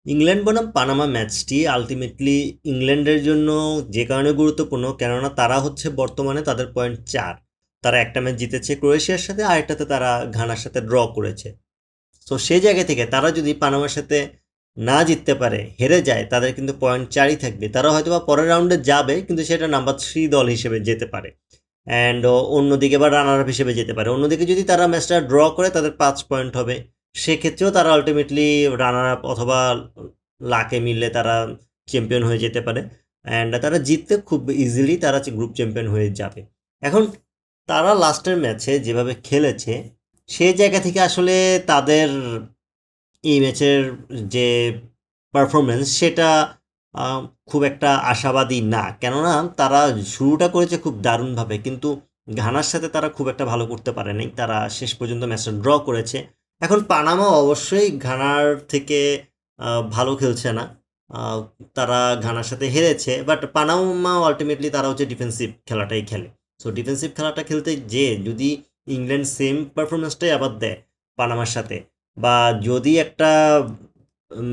England বনাম Panama ম্যাচটি ultimately ইংল্যান্ডের জন্য যে কারণে গুরুত্বপূর্ণ, কেননা তারা হচ্ছে বর্তমানে তাদের পয়েন্ট 4। তারা একটা ম্যাচ জিতেছে ক্রোয়েশিয়ার সাথে, আরেকটাতে তারা ঘানার সাথে ড্র করেছে। তো সেই জায়গা থেকে তারা যদি পানামার সাথে না জিততে পারে, হেরে যায়, তাদের কিন্তু পয়েন্ট 4ই থাকবে। তারা হয়তো বা পরের রাউন্ডে যাবে, কিন্তু সেটা নাম্বার 3 দল হিসেবে যেতে পারে। অ্যান্ড অন্যদিকে বা রানার আপ হিসেবে যেতে পারে। অন্যদিকে যদি তারা ম্যাচটা ড্র করে, তাদের 5 পয়েন্ট হবে। সেক্ষেত্রেও তারা আলটিমেটলি রানার আপ অথবা লাকে মিললে তারা চ্যাম্পিয়ন হয়ে যেতে পারে। অ্যান্ড তারা জিততে খুব ইজিলি তারা গ্রুপ চ্যাম্পিয়ন হয়ে যাবে। এখন তারা লাস্টের ম্যাচে যেভাবে খেলেছে, সেই জায়গা থেকে আসলে তাদের এই ম্যাচের যে পারফরমেন্স সেটা আহ, খুব একটা আশাবাদী না। কেননা তারা শুরুটা করেছে খুব দারুণভাবে, কিন্তু ঘানার সাথে তারা খুব একটা ভালো করতে পারেনি। তারা শেষ পর্যন্ত ম্যাচটা ড্র করেছে। এখন পানামা অবশ্যই ঘানার থেকে ভালো খেলছে না। আহ, তারা ঘানার সাথে হেরেছে, বাট পানামা আলটিমেটলি তারা হচ্ছে ডিফেন্সিভ খেলাটাই খেলে। সো ডিফেন্সিভ খেলাটা খেলতে যে যদি ইংল্যান্ড সেম পারফরমেন্সটাই আবার দেয় পানামার সাথে, বা যদি একটা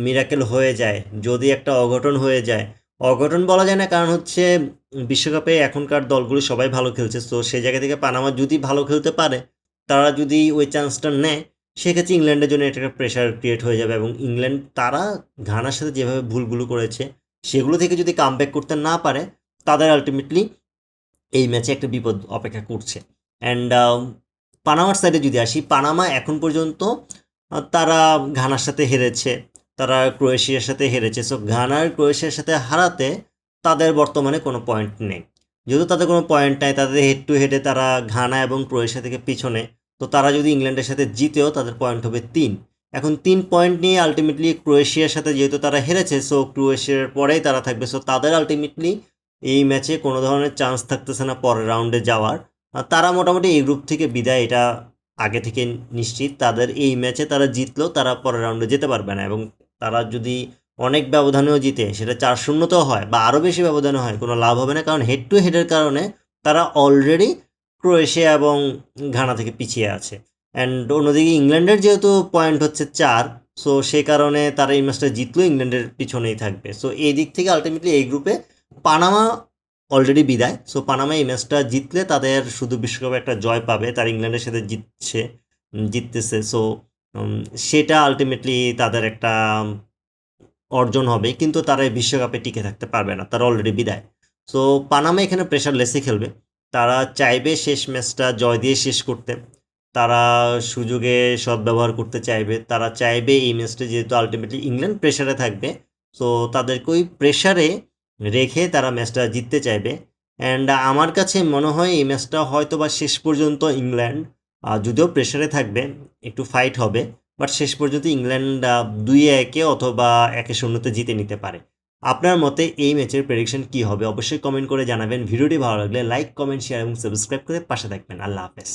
মিরাকেল হয়ে যায়, যদি একটা অঘটন হয়ে যায়, অঘটন বলা যায় না, কারণ হচ্ছে বিশ্বকাপে এখনকার দলগুলো সবাই ভালো খেলছে। তো সেই জায়গা থেকে পানামা যদি ভালো খেলতে পারে, তারা যদি ওই চান্সটা নেয়, সেক্ষেত্রে ইংল্যান্ডের জন্য এটা একটা প্রেশার ক্রিয়েট হয়ে যাবে। এবং ইংল্যান্ড তারা ঘানার সাথে যেভাবে ভুলগুলো করেছে, সেগুলো থেকে যদি কামব্যাক করতে না পারে, তাদের আলটিমেটলি এই ম্যাচে একটা বিপদ অপেক্ষা করছে। অ্যান্ড পানামার সাইডে যদি আসি, পানামা এখন পর্যন্ত তারা ঘানার সাথে হেরেছে, তারা ক্রোয়েশিয়ার সাথে হেরেছে। সো ঘানার ক্রোয়েশিয়ার সাথে হারাতে তাদের বর্তমানে কোনো পয়েন্ট নেই। যেহেতু তাদের কোনো পয়েন্ট নাই, তাদের হেড টু হেডে তারা ঘানা এবং ক্রোয়েশিয়া থেকে পিছনে। তো তারা যদি ইংল্যান্ডের সাথে জিতেও, তাদের পয়েন্ট হবে 3। এখন 3 পয়েন্ট নিয়ে আলটিমেটলি ক্রোয়েশিয়ার সাথে যেহেতু তারা হেরেছে, সো ক্রোয়েশিয়ার পরেই তারা থাকবে। সো তাদের আলটিমেটলি এই ম্যাচে কোনো ধরনের চান্স থাকতেছে না পরের রাউন্ডে যাওয়ার। তারা মোটামুটি এই গ্রুপ থেকে বিদায়, এটা আগে থেকে নিশ্চিত। তাদের এই ম্যাচে তারা জিতলেও তারা পরের রাউন্ডে যেতে পারবে না। এবং তারা যদি অনেক ব্যবধানেও জিতে, সেটা 4-0তেও হয় বা আরও বেশি ব্যবধানে হয়, কোনো লাভ হবে না, কারণ হেড টু হেডের কারণে তারা অলরেডি ক্রোয়েশিয়া এবং ঘানা থেকে পিছিয়ে আছে। অ্যান্ড অন্যদিকে ইংল্যান্ডের যেহেতু পয়েন্ট হচ্ছে 4, সো সে কারণে তারা এই ম্যাচটা জিতলেও ইংল্যান্ডের পিছনেই থাকবে। সো এই দিক থেকে আলটিমেটলি এই গ্রুপে পানামা অলরেডি বিদায়। সো পানামা এই ম্যাচটা জিতলে তাদের শুধু বিশ্বকাপে একটা জয় পাবে, তার ইংল্যান্ডের সাথে জিততেছে। সো সেটা আলটিমেটলি তাদের একটা অর্জন হবে, কিন্তু তারা এই বিশ্বকাপে টিকে থাকতে পারবে না, তারা অলরেডি বিদায়। সো পানামা এখানে প্রেশার লেসে খেলবে। তারা চাইবে শেষ ম্যাচটা জয় দিয়ে শেষ করতে। তারা সুযোগে সদ্ব্যবহার করতে চাইবে। তারা চাইবে এই ম্যাচটা, যেহেতু আলটিমেটলি ইংল্যান্ড প্রেশারে থাকবে, সো তাদেরকে ওই প্রেশারে রেখে তারা ম্যাচটা জিততে চাইবে। অ্যান্ড আমার কাছে মনে হয় এই ম্যাচটা হয়তো বা শেষ পর্যন্ত ইংল্যান্ড, যদিও প্রেশারে থাকবে, একটু ফাইট হবে, বাট শেষ পর্যন্ত ইংল্যান্ড 2-1 অথবা 1-0 জিতে নিতে পারে। আপনার মতে এই ম্যাচের প্রেডিকশন কী হবে অবশ্যই কমেন্ট করে জানাবেন। ভিডিওটি ভালো লাগলে লাইক, কমেন্ট, শেয়ার এবং সাবস্ক্রাইব করে পাশে থাকবেন। আল্লাহ হাফেজ।